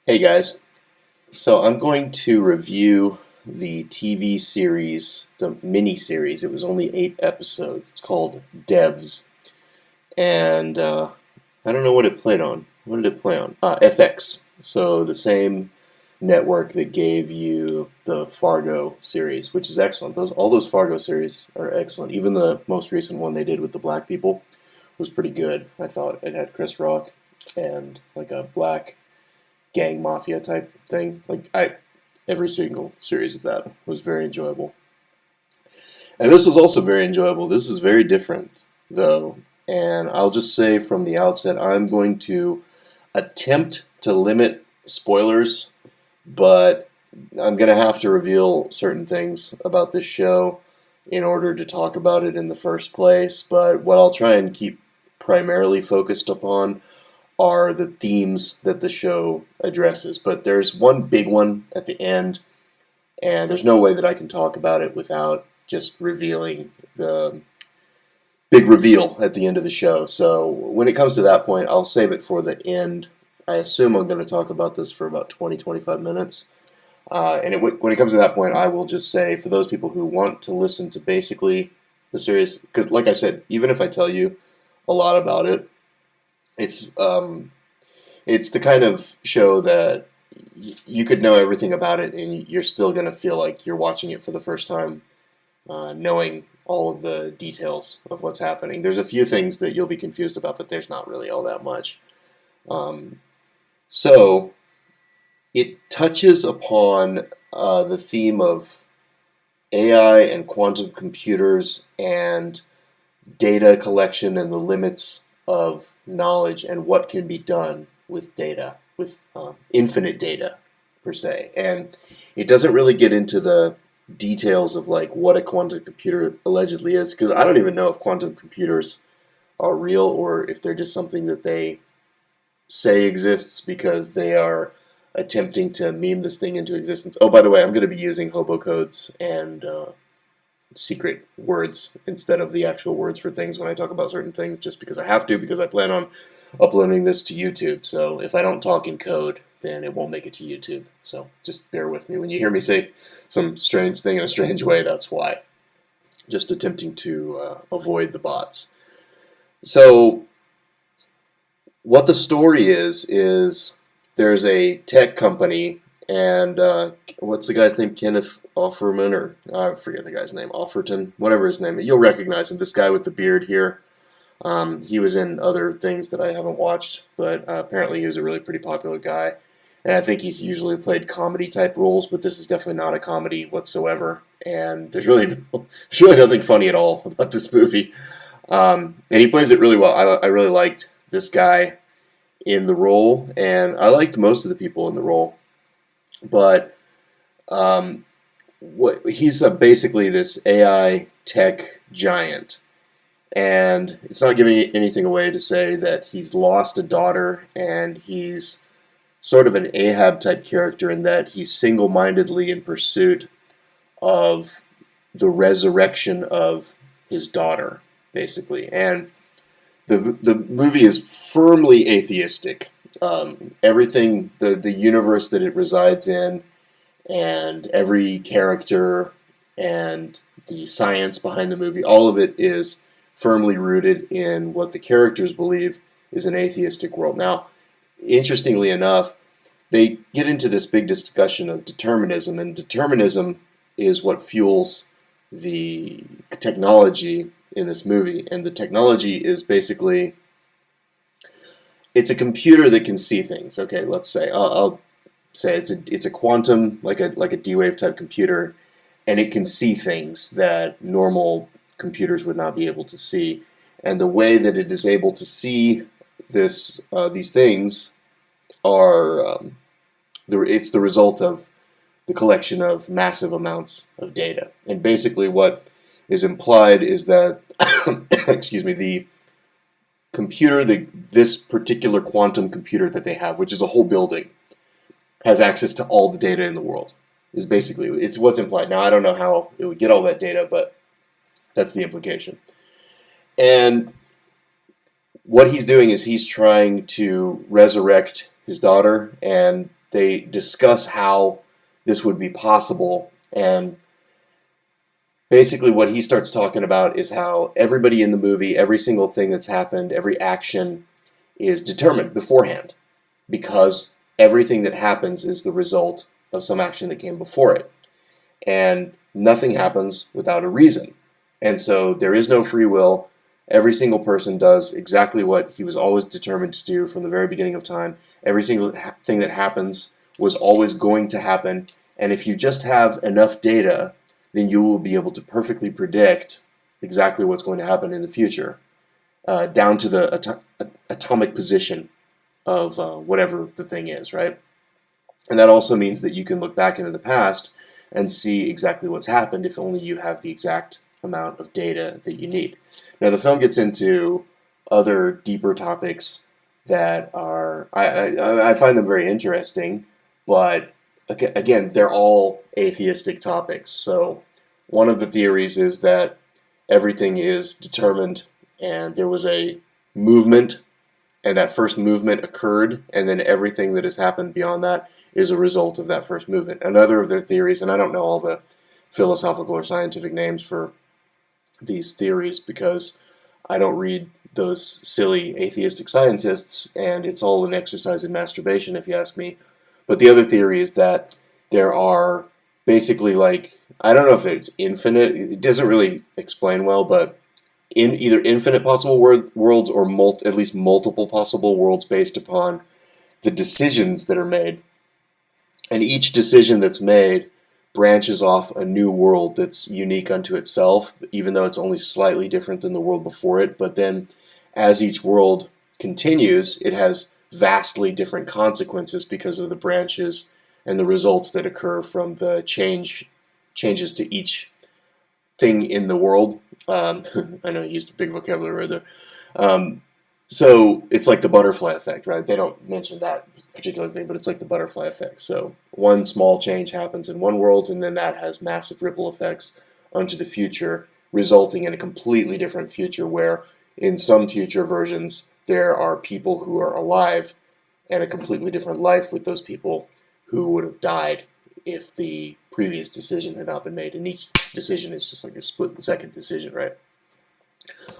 Hey guys, so I'm going to review the TV series, the mini series. It was only 8 episodes. It's called DEVS, and I don't know what it played on. What did it play on? FX. So the same network that gave you the Fargo series, which is excellent. All those Fargo series are excellent. Even the most recent one they did with the black people was pretty good. I thought it had Chris Rock and like a black gang mafia type thing. Every single series of that was very enjoyable. And this was also very enjoyable. This is very different though. And I'll just say from the outset, I'm going to attempt to limit spoilers, but I'm going to have to reveal certain things about this show in order to talk about it in the first place. But what I'll try and keep primarily focused upon are the themes that the show addresses. But there's one big one at the end, and there's no way that I can talk about it without just revealing the big reveal at the end of the show. So when it comes to that point, I'll save it for the end. I assume I'm going to talk about this for about 20-25 minutes. When it comes to that point, I will just say, for those people who want to listen to basically the series, because like I said, even if I tell you a lot about it, it's the kind of show that you could know everything about it, and you're still going to feel like you're watching it for the first time, knowing all of the details of what's happening. There's a few things that you'll be confused about, but there's not really all that much. So it touches upon the theme of AI and quantum computers and data collection and the limits of knowledge and what can be done with data, with infinite data per se. And it doesn't really get into the details of like what a quantum computer allegedly is, because I don't even know if quantum computers are real or if they're just something that they say exists because they are attempting to meme this thing into existence. Oh, by the way, I'm going to be using hobo codes and secret words instead of the actual words for things when I talk about certain things, just because I have to, because I plan on uploading this to YouTube. So if I don't talk in code, then it won't make it to YouTube. So just bear with me when you hear me say some strange thing in a strange way. That's why. Just attempting to avoid the bots. So what the story is there's a tech company, and what's the guy's name? Kenneth Offerman, or I forget the guy's name, Offerton, whatever his name is. You'll recognize him, this guy with the beard here. He was in other things that I haven't watched, but apparently he was a really pretty popular guy. And I think he's usually played comedy-type roles, but this is definitely not a comedy whatsoever. And there's really nothing funny at all about this movie. And he plays it really well. I really liked this guy in the role, and I liked most of the people in the role. But he's basically this AI tech giant, and it's not giving anything away to say that he's lost a daughter, and he's sort of an Ahab type character in that he's single-mindedly in pursuit of the resurrection of his daughter, basically. And the movie is firmly atheistic. Everything, the universe that it resides in, and every character and the science behind the movie, all of it is firmly rooted in what the characters believe is an atheistic world. Now, interestingly enough, they get into this big discussion of determinism, and determinism is what fuels the technology in this movie. And the technology is basically, it's a computer that can see things. Okay, let's say I'll say it's a quantum, like a D-Wave type computer, and it can see things that normal computers would not be able to see. And the way that it is able to see these things are it's the result of the collection of massive amounts of data. And basically what is implied is that excuse me, the computer, this particular quantum computer that they have, which is a whole building, has access to all the data in the world. It's what's implied. Now, I don't know how it would get all that data, but that's the implication. And what he's doing is he's trying to resurrect his daughter, and they discuss how this would be possible, and basically what he starts talking about is how everybody in the movie, every single thing that's happened, every action is determined beforehand, because everything that happens is the result of some action that came before it. And nothing happens without a reason. And so there is no free will. Every single person does exactly what he was always determined to do from the very beginning of time. Every single thing that happens was always going to happen. And if you just have enough data, then you will be able to perfectly predict exactly what's going to happen in the future, down to the atomic position of whatever the thing is, right? And that also means that you can look back into the past and see exactly what's happened if only you have the exact amount of data that you need. Now, the film gets into other deeper topics that are, I find them very interesting, but again, they're all atheistic topics. So one of the theories is that everything is determined, and there was a movement, and that first movement occurred, and then everything that has happened beyond that is a result of that first movement. Another of their theories, and I don't know all the philosophical or scientific names for these theories because I don't read those silly atheistic scientists, and it's all an exercise in masturbation, if you ask me. But the other theory is that there are basically, like, I don't know if it's infinite, it doesn't really explain well, but in either infinite possible worlds or at least multiple possible worlds based upon the decisions that are made. And each decision that's made branches off a new world that's unique unto itself, even though it's only slightly different than the world before it. But then as each world continues, it has vastly different consequences because of the branches and the results that occur from the changes to each thing in the world. I know I used a big vocabulary there. So it's like the butterfly effect, right? They don't mention that particular thing, but it's like the butterfly effect. So one small change happens in one world, and then that has massive ripple effects onto the future, resulting in a completely different future where in some future versions there are people who are alive and a completely different life with those people who would have died if the previous decision had not been made. And each decision is just like a split-second decision, right?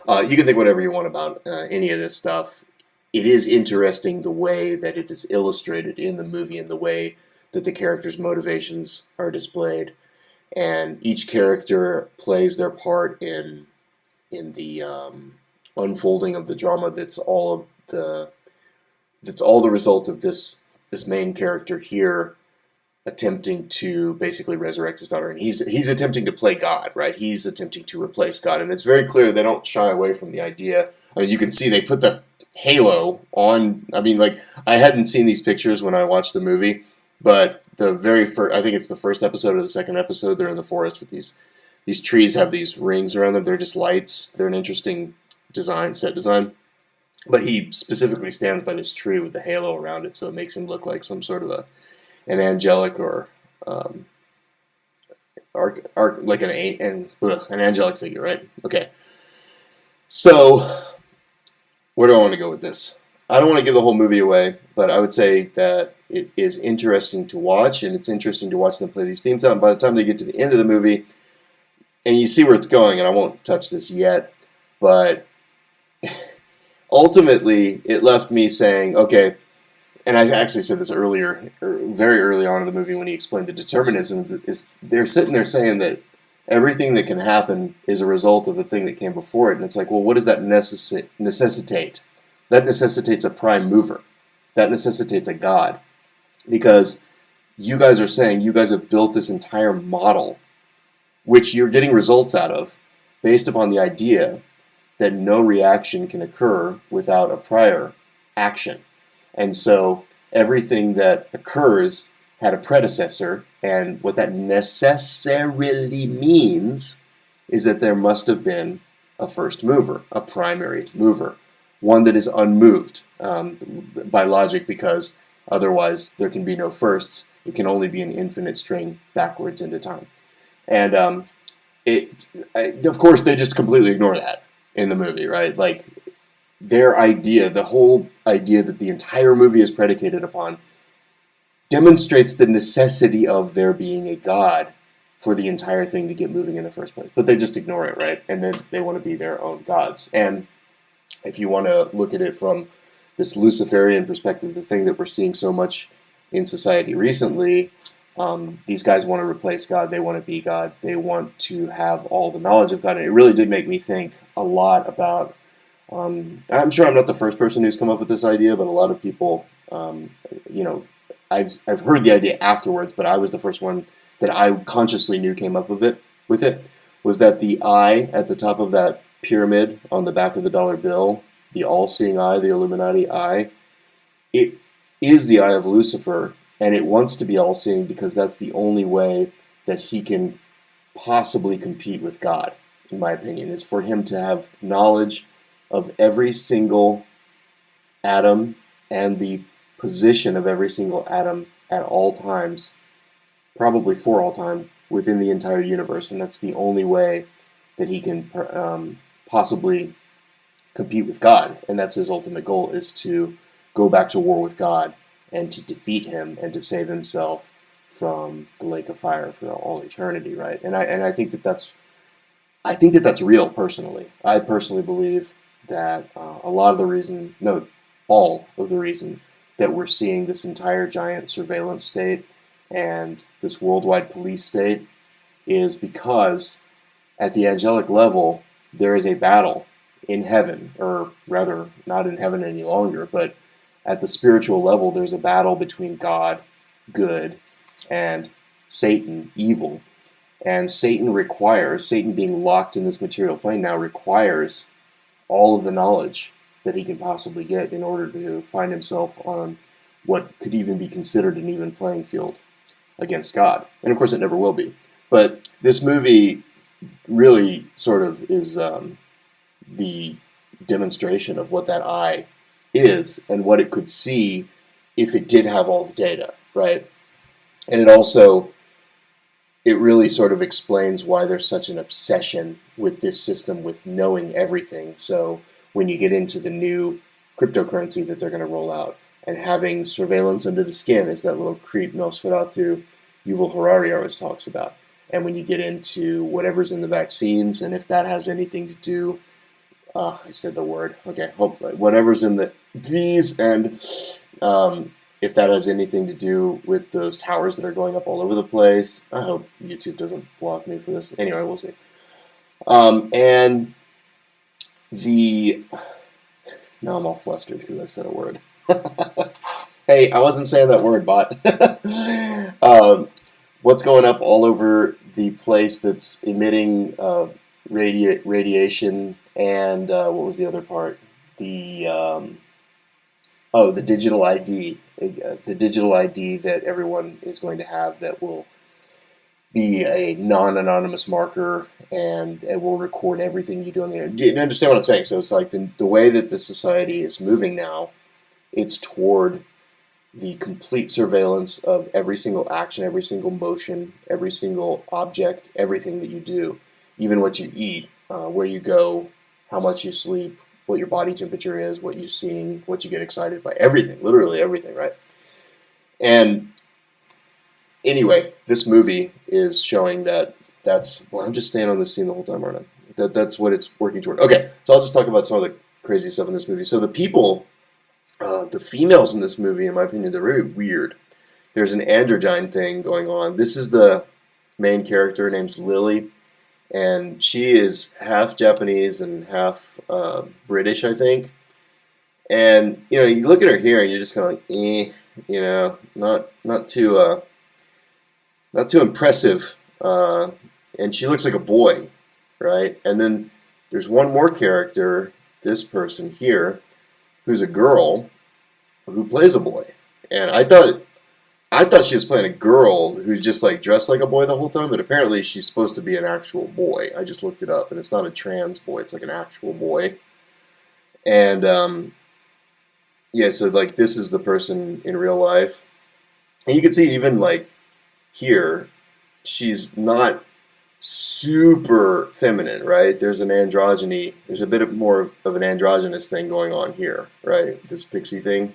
You can think whatever you want about any of this stuff. It is interesting the way that it is illustrated in the movie and the way that the characters' motivations are displayed. And each character plays their part in the unfolding of the drama that's all the result of this main character here attempting to basically resurrect his daughter, and he's attempting to play God, right? He's attempting to replace God, and it's very clear they don't shy away from the idea. I mean, you can see they put the halo on. I mean, like, I hadn't seen these pictures when I watched the movie, but the very first, I think it's the first episode or the second episode, they're in the forest with these trees have these rings around them. They're just lights. They're an interesting set design. But he specifically stands by this tree with the halo around it, so it makes him look like some sort of an angelic or like an angelic figure, right? Okay. So where do I want to go with this? I don't want to give the whole movie away, but I would say that it is interesting to watch, and it's interesting to watch them play these themes out. And by the time they get to the end of the movie, and you see where it's going, and I won't touch this yet, but ultimately it left me saying, okay. And I actually said this earlier, very early on in the movie when he explained the determinism, is they're sitting there saying that everything that can happen is a result of the thing that came before it. And it's like, well, what does that necessitate? That necessitates a prime mover. That necessitates a God. Because you guys are saying you guys have built this entire model, which you're getting results out of, based upon the idea that no reaction can occur without a prior action. And so everything that occurs had a predecessor, and what that necessarily means is that there must have been a first mover, a primary mover, one that is unmoved by logic, because otherwise there can be no firsts. It can only be an infinite string backwards into time. And of course, they just completely ignore that in the movie, right? Like, their idea, the whole idea that the entire movie is predicated upon, demonstrates the necessity of there being a God for the entire thing to get moving in the first place. But they just ignore it, right? And then they want to be their own gods. And if you want to look at it from this Luciferian perspective, the thing that we're seeing so much in society recently, these guys want to replace God. They want to be God. They want to have all the knowledge of God. And it really did make me think a lot about, I'm sure I'm not the first person who's come up with this idea, but a lot of people, I've heard the idea afterwards, but I was the first one that I consciously knew came up with it, was that the eye at the top of that pyramid on the back of the dollar bill, the all-seeing eye, the Illuminati eye, it is the eye of Lucifer, and it wants to be all-seeing because that's the only way that he can possibly compete with God, in my opinion, is for him to have knowledge of every single atom and the position of every single atom at all times, probably for all time, within the entire universe, and that's the only way that he can possibly compete with God, and that's his ultimate goal, is to go back to war with God and to defeat him and to save himself from the lake of fire for all eternity, right? And I think that's real. Personally, I personally believe that all of the reason that we're seeing this entire giant surveillance state and this worldwide police state is because at the angelic level there is a battle in heaven, or rather not in heaven any longer, but at the spiritual level there's a battle between God, good, and Satan, evil. And Satan being locked in this material plane now, requires all of the knowledge that he can possibly get in order to find himself on what could even be considered an even playing field against God. And of course it never will be. But this movie really sort of is the demonstration of what that eye is and what it could see if it did have all the data, right? And it really sort of explains why there's such an obsession with this system, with knowing everything. So when you get into the new cryptocurrency that they're going to roll out, and having surveillance under the skin, as that little creep Nosferatu Yuval Harari always talks about. And when you get into whatever's in the vaccines, and if that has anything to do, I said the word, okay, hopefully, whatever's in these, and if that has anything to do with those towers that are going up all over the place. I hope YouTube doesn't block me for this. Anyway, we'll see. And now I'm all flustered because I said a word. Hey, I wasn't saying that word, bot. What's going up all over the place that's emitting radiation, and what was the other part? The digital ID. The digital ID that everyone is going to have that will be a non-anonymous marker, and it will record everything you do on the internet. Do you understand what I'm saying? So it's like the way that the society is moving now, it's toward the complete surveillance of every single action, every single motion, every single object, everything that you do, even what you eat, where you go, how much you sleep, what your body temperature is, what you're seeing, what you get excited by, everything, literally everything, right? And anyway, this movie is showing I'm just staying on this scene the whole time, aren't I? That's what it's working toward. Okay, so I'll just talk about some of the crazy stuff in this movie. So the people, the females in this movie, in my opinion, they're very weird. There's an androgyne thing going on. This is the main character. Her name's Lily, and she is half Japanese and half British, I think. And you look at her here, and you're just kind of like, not too impressive. And she looks like a boy, right? And then there's one more character, this person here, who's a girl who plays a boy. And I thought she was playing a girl who's just like dressed like a boy the whole time, but apparently she's supposed to be an actual boy. I just looked it up, and it's not a trans boy, it's like an actual boy. And so like this is the person in real life. And you can see even like here, she's not super feminine, right? There's a bit more of an androgynous thing going on here, right? This pixie thing.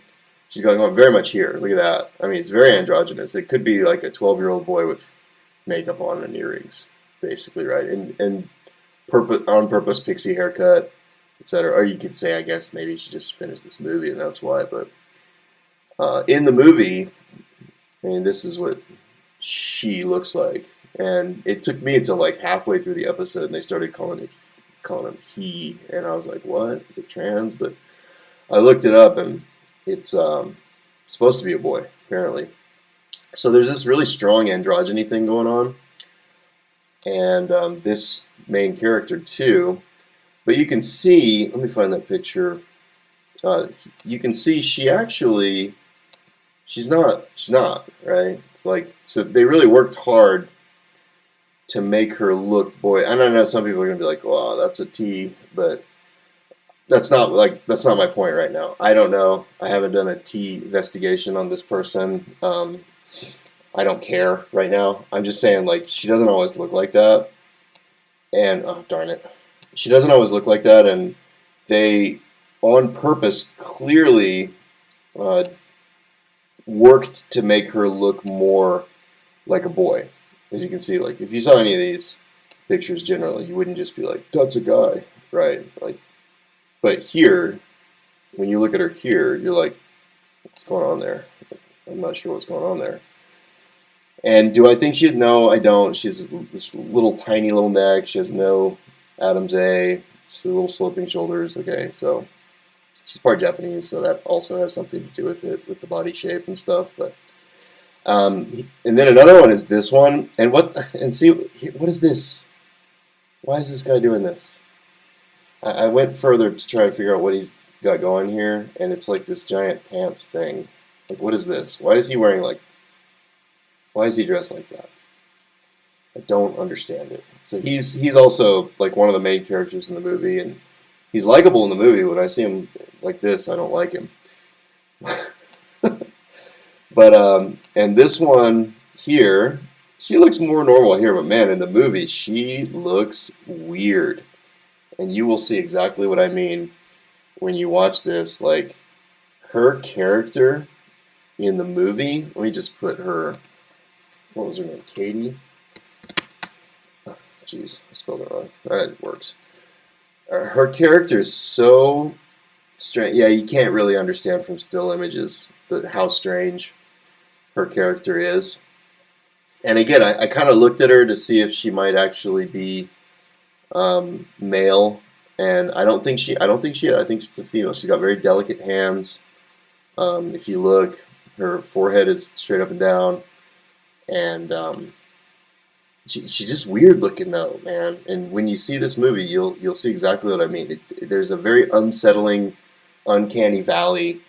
she's going on very much here. Look at that. I mean, it's very androgynous. It could be like a 12-year-old boy with makeup on and earrings, basically, right? And on purpose pixie haircut, etc. Or you could say, I guess, maybe she just finished this movie and that's why. But in the movie, I mean, this is what she looks like. And it took me until like halfway through the episode, and they started calling him he, and I was like, what? Is it trans? But I looked it up, and it's supposed to be a boy, apparently. So there's this really strong androgyny thing going on, and this main character too. But you can see, let me find that picture. You can see she's not, right? Like, so they really worked hard to make her look boy. I don't know, some people are gonna be like, wow, that's a T, but that's not my point right now. I don't know. I haven't done a T investigation on this person. I don't care right now. I'm just saying, like, she doesn't always look like that. And, oh, darn it. She doesn't always look like that, and they, on purpose, clearly worked to make her look more like a boy. As you can see, like, if you saw any of these pictures generally, you wouldn't just be like, that's a guy, right? Like, but here, when you look at her here, you're like, what's going on there? I'm not sure what's going on there. And do I think she'd? No, I don't. She has this little tiny little neck. She has no Adam's A. She has little sloping shoulders. Okay, so she's part Japanese, so that also has something to do with it, with the body shape and stuff. But and then another one is this one. And see, what is this? Why is this guy doing this? I went further to try and figure out what he's got going here, and it's like this giant pants thing. Like, what is this? Why is he dressed like that? I don't understand it. So he's also like one of the main characters in the movie, and he's likable in the movie. When I see him like this, I don't like him. But and this one here, she looks more normal here, but man, in the movie, she looks weird. And you will see exactly what I mean when you watch this. Like, her character in the movie, let me just put her, what was her name, Katie? Oh, jeez, I spelled it wrong. Alright, it works. Her character is so strange. Yeah, you can't really understand from still images how strange her character is. And again, I kind of looked at her to see if she might actually be male, and I don't think she is. I think she's a female. She's got very delicate hands. If you look, her forehead is straight up and down, and she's just weird looking though, man. And when you see this movie, you'll see exactly what I mean. There's a very unsettling, uncanny valley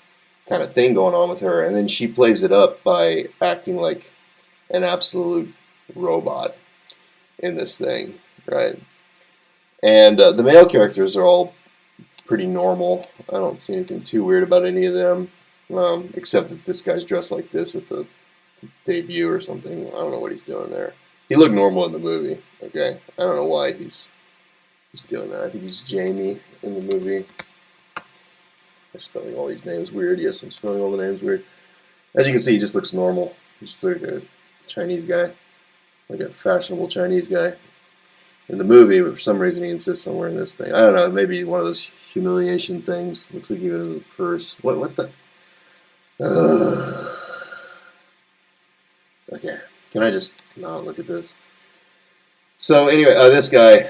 kind of thing going on with her, and then she plays it up by acting like an absolute robot in this thing, right? And the male characters are all pretty normal. I don't see anything too weird about any of them, except that this guy's dressed like this at the debut or something. I don't know what he's doing there. He looked normal in the movie, okay? I don't know why he's doing that. I think he's Jamie in the movie. I'm spelling all these names weird. Yes, I'm spelling all the names weird. As you can see, he just looks normal. He's just like a Chinese guy, like a fashionable Chinese guy. In the movie, but for some reason he insists on wearing this thing. I don't know, maybe one of those humiliation things. Looks like even in the purse. What the? Okay, can I just not look at this? So anyway, this guy,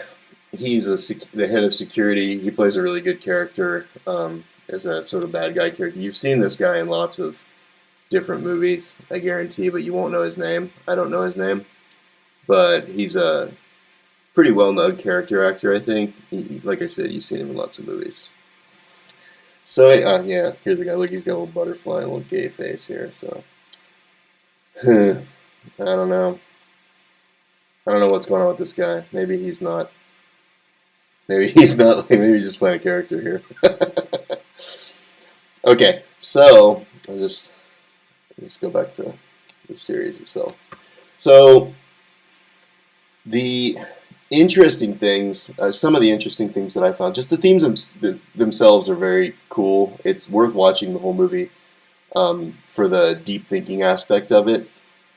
he's the head of security. He plays a really good character as a sort of bad guy character. You've seen this guy in lots of different movies, I guarantee, but you won't know his name. I don't know his name, but he's a pretty well-known character actor, I think. Like I said, you've seen him in lots of movies. So, yeah, here's the guy. Look, he's got a little butterfly and a little gay face here, so. I don't know. I don't know what's going on with this guy. Maybe he's not. Maybe he's just playing a character here. Okay, so, I'll just go back to the series itself. So, the interesting things, some of the interesting things that I found, just the themes themselves are very cool. It's worth watching the whole movie. for the deep thinking aspect of it.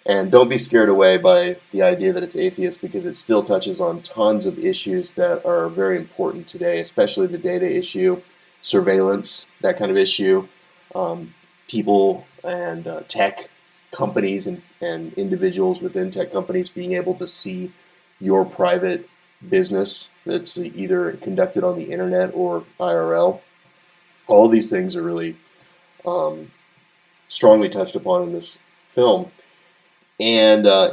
And don't be scared away by the idea that it's atheist, because it still touches on tons of issues that are very important today, especially the data issue, surveillance, that kind of issue, people and tech companies and individuals within tech companies being able to see your private business that's either conducted on the internet or IRL. All these things are really strongly touched upon in this film. And so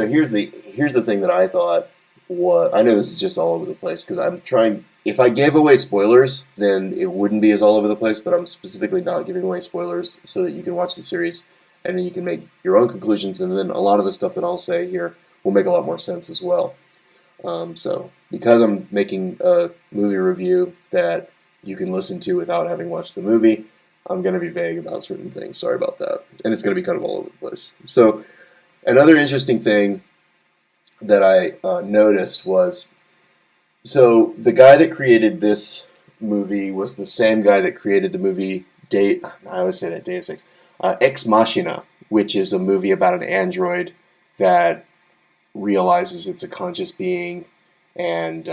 here's the thing that I thought was. I know this is just all over the place because I'm trying. If I gave away spoilers, then it wouldn't be as all over the place. But I'm specifically not giving away spoilers so that you can watch the series and then you can make your own conclusions. And then a lot of the stuff that I'll say here will make a lot more sense as well. So because I'm making a movie review that you can listen to without having watched the movie, I'm going to be vague about certain things. Sorry about that. And it's going to be kind of all over the place. So another interesting thing that I noticed was, so the guy that created this movie was the same guy that created the movie I always say that, Deus Ex, Ex Machina, which is a movie about an android that realizes it's a conscious being, and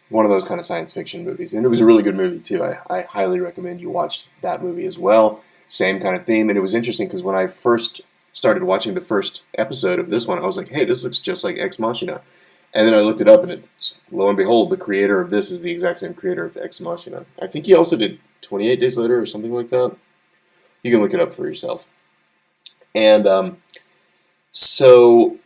one of those kind of science fiction movies. And it was a really good movie too. I highly recommend you watch that movie as well. Same kind of theme. And it was interesting because when I first started watching the first episode of this one, I was like, hey, this looks just like Ex Machina. And then I looked it up, and it's, lo and behold, the creator of this is the exact same creator of Ex Machina. I think he also did 28 Days Later or something like that. You can look it up for yourself. And so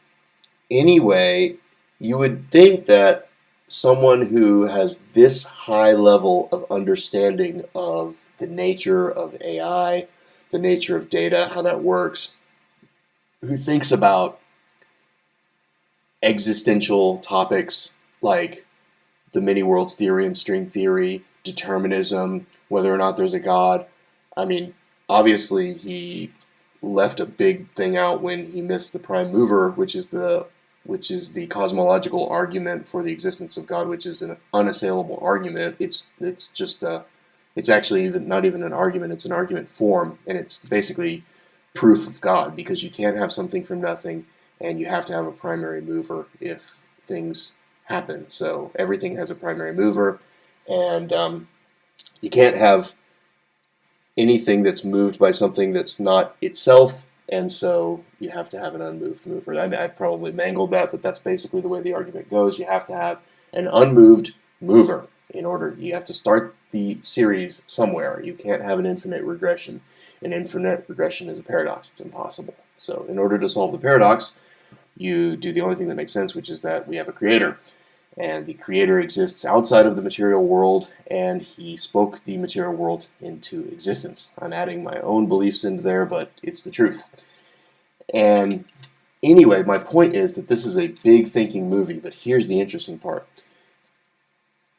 anyway, you would think that someone who has this high level of understanding of the nature of AI, the nature of data, how that works, who thinks about existential topics like the many worlds theory and string theory, determinism, whether or not there's a God. I mean, obviously he left a big thing out when he missed the prime mover, which is the cosmological argument for the existence of God, which is an unassailable argument. It's actually not even an argument, it's an argument form, and it's basically proof of God, because you can't have something from nothing, and you have to have a primary mover if things happen. So everything has a primary mover, and you can't have anything that's moved by something that's not itself, and so you have to have an unmoved mover. I probably mangled that, but that's basically the way the argument goes. You have to have an unmoved mover in order. You have to start the series somewhere. You can't have an infinite regression. An infinite regression is a paradox. It's impossible. So in order to solve the paradox, you do the only thing that makes sense, which is that we have a creator. And the creator exists outside of the material world, and he spoke the material world into existence. I'm adding my own beliefs into there, but it's the truth. And anyway, my point is that this is a big thinking movie, but here's the interesting part.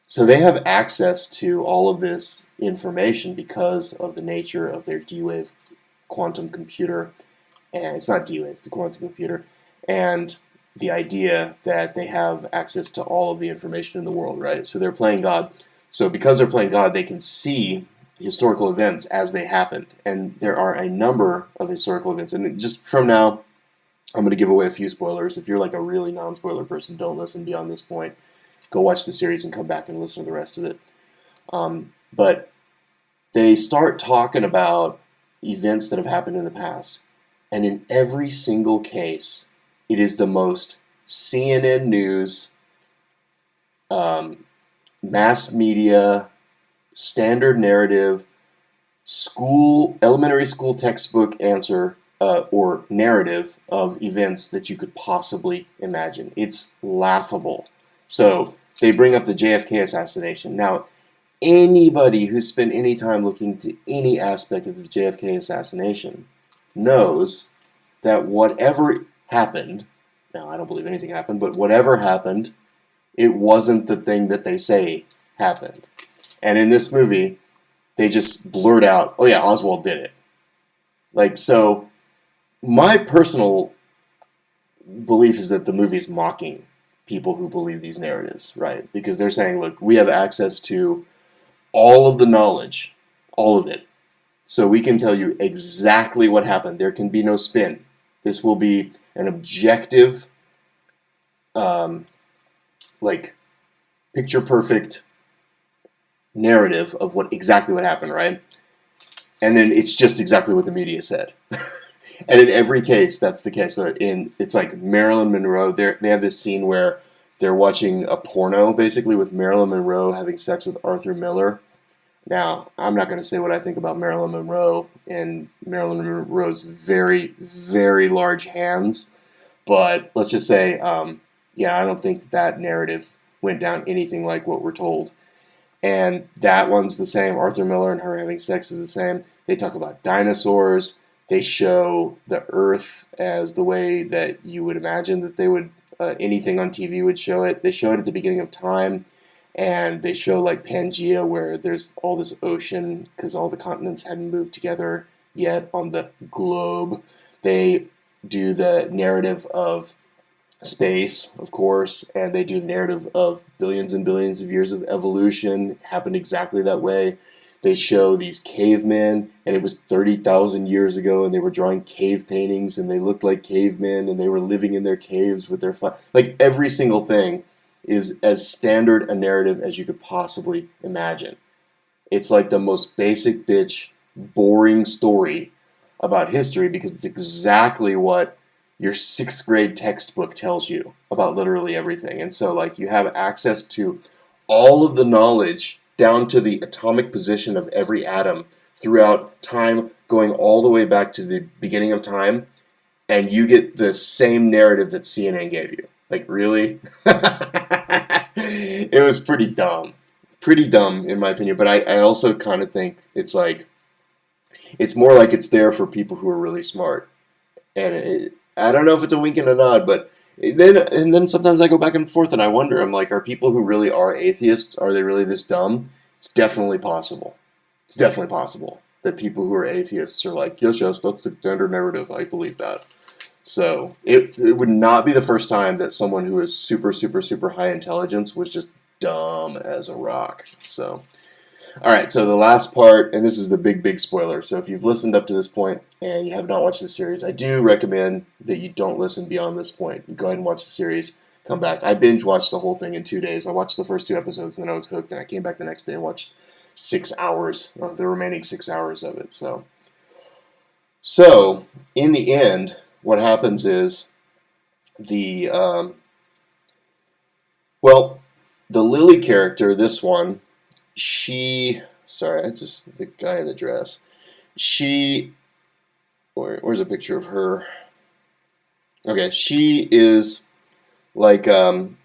So they have access to all of this information because of the nature of their D-Wave quantum computer. And it's not D-Wave, it's a quantum computer. And the idea that they have access to all of the information in the world, right? So they're playing God. So because they're playing God, they can see historical events as they happened. And there are a number of historical events. And just from now, I'm going to give away a few spoilers. If you're like a really non-spoiler person, don't listen beyond this point. Go watch the series and come back and listen to the rest of it. But they start talking about events that have happened in the past. And in every single case, it is the most CNN News, mass media, standard narrative, elementary school textbook answer or narrative of events that you could possibly imagine. It's laughable. So they bring up the JFK assassination. Now, anybody who's spent any time looking to any aspect of the JFK assassination knows that whatever happened, now I don't believe anything happened, but whatever happened, it wasn't the thing that they say happened. And in this movie, they just blurt out, oh yeah, Oswald did it. Like, so my personal belief is that the movie's mocking people who believe these narratives, right? Because they're saying, look, we have access to all of the knowledge, all of it. So we can tell you exactly what happened. There can be no spin. This will be an objective, like picture perfect narrative of exactly what happened, right? And then it's just exactly what the media said. And in every case, that's the case. So it's like Marilyn Monroe. They have this scene where they're watching a porno, basically, with Marilyn Monroe having sex with Arthur Miller. Now, I'm not going to say what I think about Marilyn Monroe and Marilyn Monroe's very, very large hands, but let's just say, I don't think that narrative went down anything like what we're told. And that one's the same. Arthur Miller and her having sex is the same. They talk about dinosaurs. They show the Earth as the way that you would imagine that they would, anything on TV would show it. They show it at the beginning of time. And they show like Pangea, where there's all this ocean because all the continents hadn't moved together yet on the globe. They do the narrative of space, of course, and they do the narrative of billions and billions of years of evolution. It happened exactly that way. They show these cavemen, and it was 30,000 years ago, and they were drawing cave paintings, and they looked like cavemen, and they were living in their caves with their like every single thing is as standard a narrative as you could possibly imagine. It's like the most basic bitch, boring story about history because it's exactly what your 6th grade textbook tells you about literally everything. And so like you have access to all of the knowledge down to the atomic position of every atom throughout time, going all the way back to the beginning of time, and you get the same narrative that CNN gave you. Like, really? It was pretty dumb. Pretty dumb, in my opinion. But I also kind of think it's like, it's more like it's there for people who are really smart. And I don't know if it's a wink and a nod, but then sometimes I go back and forth and I wonder, I'm like, are people who really are atheists, are they really this dumb? It's definitely possible. It's definitely possible that people who are atheists are like, yes, that's the standard narrative. I believe that. So it would not be the first time that someone who is super, super, super high intelligence was just dumb as a rock. So, all right, so the last part, and this is the big, big spoiler. So if you've listened up to this point and you have not watched the series, I do recommend that you don't listen beyond this point. Go ahead and watch the series. Come back. I binge watched the whole thing in 2 days. I watched the first 2 episodes, and I was hooked, and I came back the next day and watched 6 hours, the remaining 6 hours of it. So in the end, what happens is the Lily character, this one, the guy in the dress, where's a picture of her? Okay, she is like,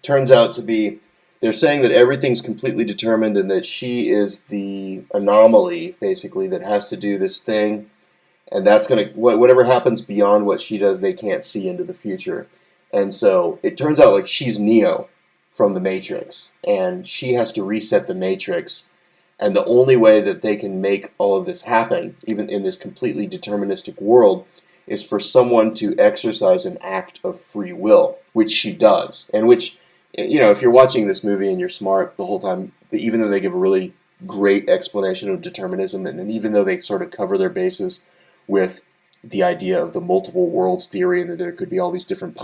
turns out to be, they're saying that everything's completely determined and that she is the anomaly, basically, that has to do this thing. And that's going to, whatever happens beyond what she does, they can't see into the future. And so it turns out like she's Neo from the Matrix. And she has to reset the Matrix. And the only way that they can make all of this happen, even in this completely deterministic world, is for someone to exercise an act of free will, which she does. And which, if you're watching this movie and you're smart the whole time, even though they give a really great explanation of determinism, and even though they sort of cover their bases with the idea of the multiple worlds theory and that there could be all these different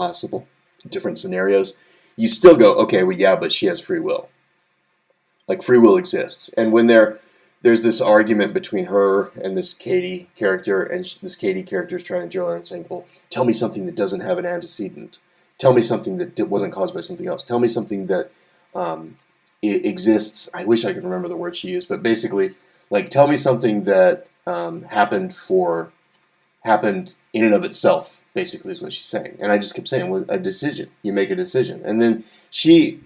scenarios, you still go, okay, well, yeah, but she has free will. Like, free will exists. And when there's this argument between her and this Katie character, and this Katie character is trying to drill her and saying, well, tell me something that doesn't have an antecedent. Tell me something that wasn't caused by something else. Tell me something that it exists. I wish I could remember the word she used, but basically, like, tell me something that happened in and of itself, basically, is what she's saying. And I just kept saying, well, a decision. You make a decision. And then she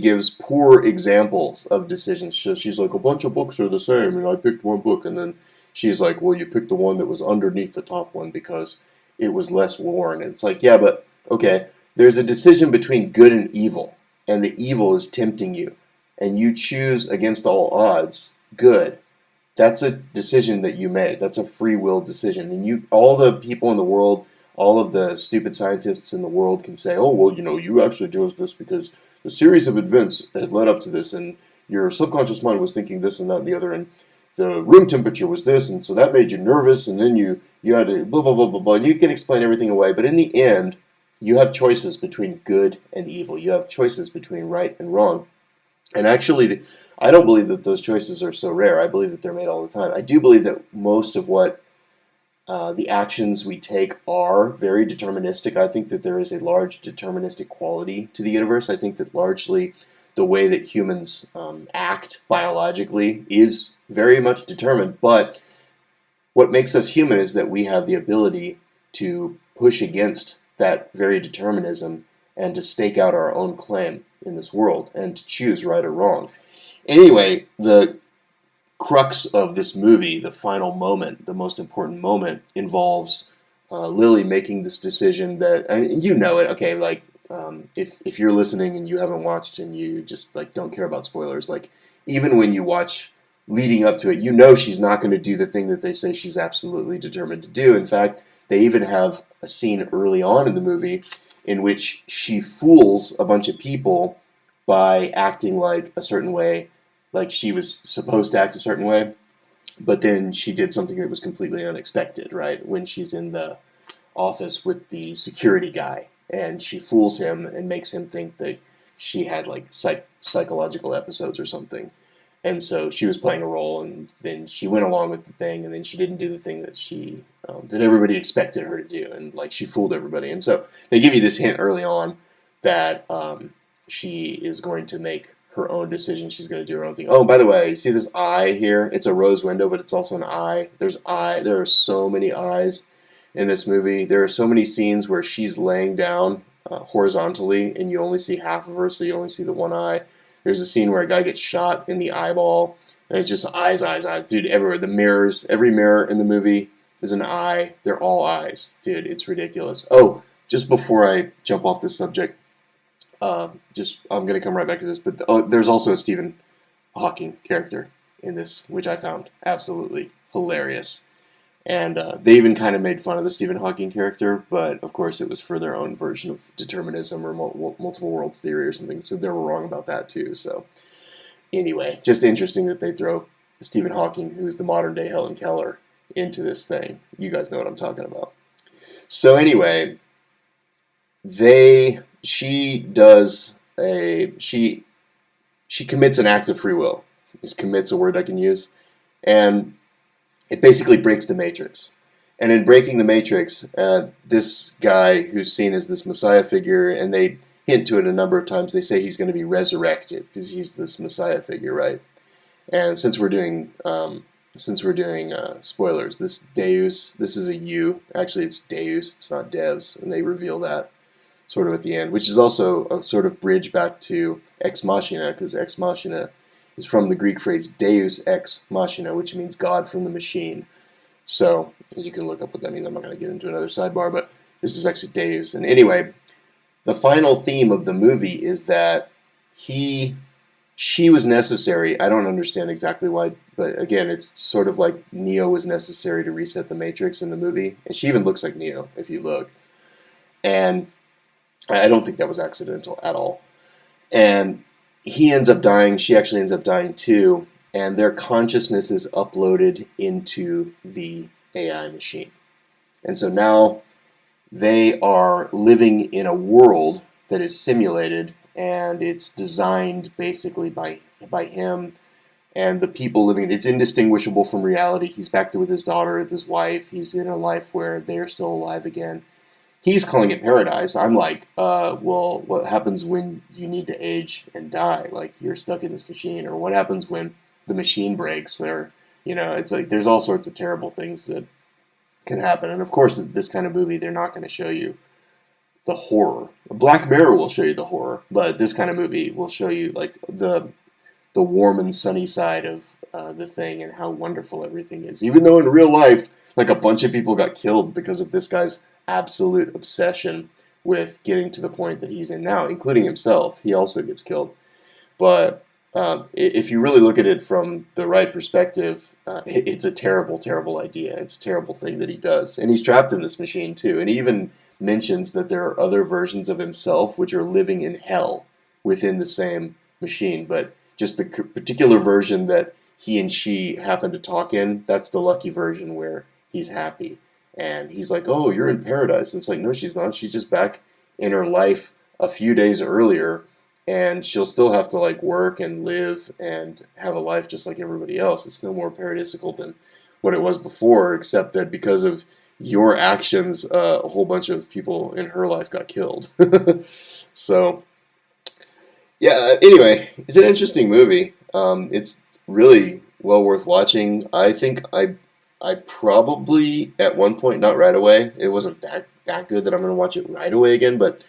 gives poor examples of decisions. So she's like, a bunch of books are the same, and I picked one book. And then she's like, well, you picked the one that was underneath the top one because it was less worn. And it's like, yeah, but, okay, there's a decision between good and evil. And the evil is tempting you. And you choose against all odds good. That's a decision that you made. That's a free will decision. And all the people in the world, all of the stupid scientists in the world can say, oh, well, you actually chose this because the series of events had led up to this, and your subconscious mind was thinking this and that and the other. And the room temperature was this, and so that made you nervous, and then you had to blah, blah, blah, blah, blah. And you can explain everything away, but in the end, you have choices between good and evil. You have choices between right and wrong. And actually, I don't believe that those choices are so rare. I believe that they're made all the time. I do believe that most of what the actions we take are very deterministic. I think that there is a large deterministic quality to the universe. I think that largely the way that humans act biologically is very much determined. But what makes us human is that we have the ability to push against that very determinism and to stake out our own claim in this world and to choose right or wrong. Anyway, the crux of this movie, the final moment, the most important moment, involves Lily making this decision that, and you know it, okay, like, if you're listening and you haven't watched and you just, like, don't care about spoilers, like, even when you watch leading up to it, you know she's not going to do the thing that they say she's absolutely determined to do. In fact, they even have a scene early on in the movie in which she fools a bunch of people by acting like a certain way, like she was supposed to act a certain way, but then she did something that was completely unexpected, right? When she's in the office with the security guy, and she fools him and makes him think that she had like psychological episodes or something. And so she was playing a role, and then she went along with the thing, and then she didn't do the thing that she that everybody expected her to do, and like she fooled everybody. And so they give you this hint early on that she is going to make her own decision. She's going to do her own thing. Oh, by the way, you see this eye here? It's a rose window, but it's also an eye. There are so many eyes in this movie. There are so many scenes where she's laying down horizontally, and you only see half of her, so you only see the one eye. There's a scene where a guy gets shot in the eyeball, and it's just eyes, eyes, eyes. Dude, everywhere. The mirrors, every mirror in the movie is an eye. They're all eyes. Dude, it's ridiculous. Oh, just before I jump off this subject, I'm going to come right back to this, but there's also a Stephen Hawking character in this, which I found absolutely hilarious. And they even kind of made fun of the Stephen Hawking character, but of course it was for their own version of determinism or multiple worlds theory or something, so they were wrong about that too. So anyway, just interesting that they throw Stephen Hawking, who's the modern day Helen Keller, into this thing. You guys know what I'm talking about. So anyway, she commits an act of free will. Is commits a word I can use? And it basically breaks the matrix. And in breaking the matrix, this guy who's seen as this Messiah figure, and they hint to it a number of times, they say he's going to be resurrected because he's this Messiah figure, right? And since we're doing spoilers, this Deus, this is a U. Actually, it's Deus. It's not DEVS, and they reveal that sort of at the end, which is also a sort of bridge back to Ex Machina, because Ex Machina is from the Greek phrase Deus Ex Machina, which means God from the machine. So you can look up what that means. I'm not going to get into another sidebar, but this is actually Deus. And anyway, the final theme of the movie is that she was necessary. I don't understand exactly why, but again, it's sort of like Neo was necessary to reset the Matrix in the movie. And she even looks like Neo, if you look. And I don't think that was accidental at all. And he ends up dying. She actually ends up dying too. And their consciousness is uploaded into the AI machine. And so now they are living in a world that is simulated, and it's designed basically by him and the people living. It's indistinguishable from reality. He's back there with his daughter, with his wife. He's in a life where they're still alive again. He's calling it paradise. I'm like, well, what happens when you need to age and die? Like, you're stuck in this machine. Or what happens when the machine breaks? Or, it's like there's all sorts of terrible things that can happen. And of course, this kind of movie, they're not going to show you the horror. Black Mirror will show you the horror, but this kind of movie will show you like the warm and sunny side of the thing and how wonderful everything is. Even though in real life, like a bunch of people got killed because of this guy's absolute obsession with getting to the point that he's in now, including himself. He also gets killed. But if you really look at it from the right perspective, it's a terrible, terrible idea. It's a terrible thing that he does. And he's trapped in this machine too. And he even mentions that there are other versions of himself which are living in hell within the same machine. But just the particular version that he and she happen to talk in, that's the lucky version where he's happy. And he's like, oh, you're in paradise. And it's like, no, she's not. She's just back in her life a few days earlier, and she'll still have to like work and live and have a life just like everybody else. It's no more paradisical than what it was before, except that because of your actions, a whole bunch of people in her life got killed. So, yeah, anyway, it's an interesting movie. It's really well worth watching. I think I probably at one point, not right away, it wasn't that good that I'm going to watch it right away again, but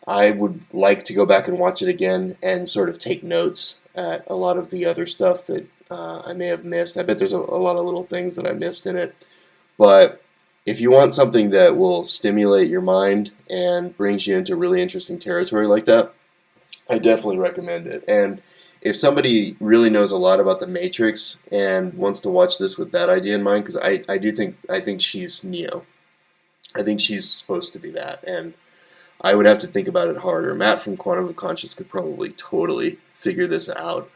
I would like to go back and watch it again and sort of take notes at a lot of the other stuff that I may have missed. I bet there's a lot of little things that I missed in it. But if you want something that will stimulate your mind and brings you into really interesting territory like that, I definitely recommend it. And if somebody really knows a lot about the Matrix and wants to watch this with that idea in mind, because I think she's Neo. I think she's supposed to be that, and I would have to think about it harder. Matt from Quantum of Conscience could probably totally figure this out.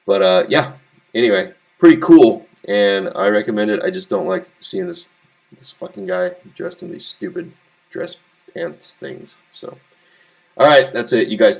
But yeah, anyway, pretty cool, and I recommend it. I just don't like seeing this fucking guy dressed in these stupid dress pants things. So, all right, that's it. You guys